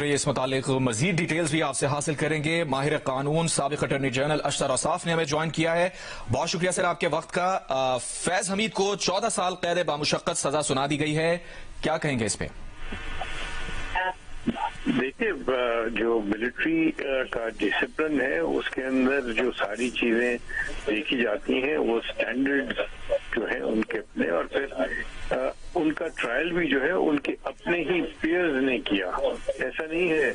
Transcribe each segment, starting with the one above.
اس متعلق مزید ڈیٹیلز بھی آپ سے حاصل کریں گے۔ ماہر قانون سابق اٹارنی جنرل اشتر اوصاف نے ہمیں جوائن کیا ہے۔ بہت شکریہ سر آپ کے وقت کا۔ فیض حمید کو 14 سال قید بامشقت سزا سنا دی گئی ہے، کیا کہیں گے اس پہ؟ دیکھیے، جو ملٹری کا ڈسپلن ہے اس کے اندر جو ساری چیزیں دیکھی جاتی ہیں وہ سٹینڈرڈ جو ہیں ان کے اپنے، اور پھر ان کا ٹرائل بھی جو ہے ان کے اپنے ہی پیئرز نے کیا۔ ایسا نہیں ہے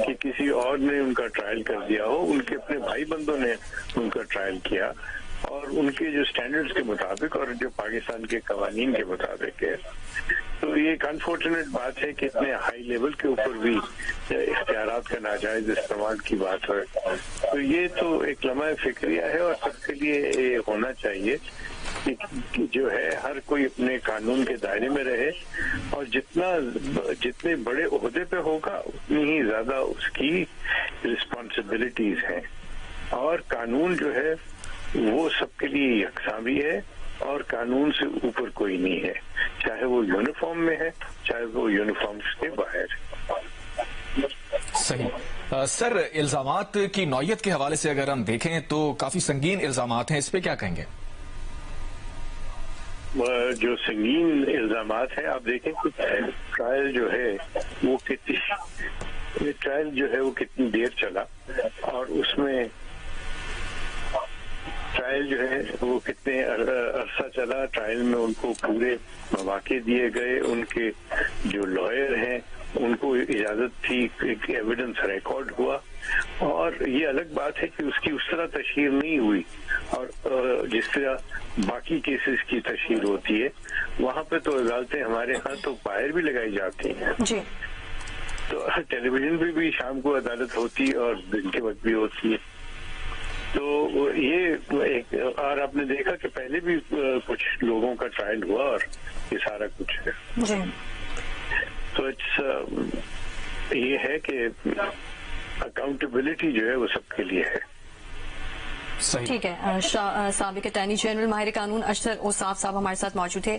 کہ کسی اور نے ان کا ٹرائل کر دیا ہو، ان کے اپنے بھائی بندوں نے ان کا ٹرائل کیا اور ان کے جو سٹینڈرڈز کے مطابق اور جو پاکستان کے قوانین کے مطابق ہے۔ تو یہ ایک انفارچونیٹ بات ہے کہ اتنے ہائی لیول کے اوپر بھی اختیارات کا ناجائز استعمال کی بات ہے، تو یہ تو ایک لمحہ فکریہ ہے اور سب کے لیے یہ ہونا چاہیے کہ جو ہے ہر کوئی اپنے قانون کے دائرے میں رہے، اور جتنے بڑے عہدے پہ ہوگا اتنی ہی زیادہ اس کی رسپانسبلٹیز ہیں، اور قانون جو ہے وہ سب کے لیے یکساں بھی ہے اور قانون سے اوپر کوئی نہیں ہے، چاہے وہ یونیفارم میں ہے چاہے وہ یونیفارم سے باہر۔ صحیح سر، الزامات کی نوعیت کے حوالے سے اگر ہم دیکھیں تو کافی سنگین الزامات ہیں، اس پہ کیا کہیں گے؟ جو سنگین الزامات ہیں، آپ دیکھیں کہ ٹرائل جو ہے وہ کتنی دیر چلا، اور اس میں ٹرائل جو ہے وہ کتنے عرصہ چلا۔ ٹرائل میں ان کو پورے مواقع دیے گئے، ان کے جو لائر ہیں ان کو اجازت تھی، ایک ایویڈنس ریکارڈ ہوا، اور یہ الگ بات ہے کہ اس کی اس طرح تشہیر نہیں ہوئی، اور جس طرح باقی کیسز کی تشہیر ہوتی ہے وہاں پہ تو عدالتیں ہمارے ہاں تو باہر بھی لگائی جاتی ہیں جی، تو ٹیلی ویژن پہ بھی شام کو عدالت ہوتی ہے اور دن کے وقت بھی ہوتی ہے۔ تو یہ ایک، اور آپ نے دیکھا کہ پہلے بھی کچھ لوگوں کا ٹرائل ہوا اور یہ سارا کچھ ہے۔ جی، تو یہ ہے کہ اکاؤنٹیبلٹی جو ہے وہ سب کے لیے ہے۔ ٹھیک ہے۔ سابق اٹارنی جنرل ماہر قانون اشتر اوصاف صاحب ہمارے ساتھ موجود تھے۔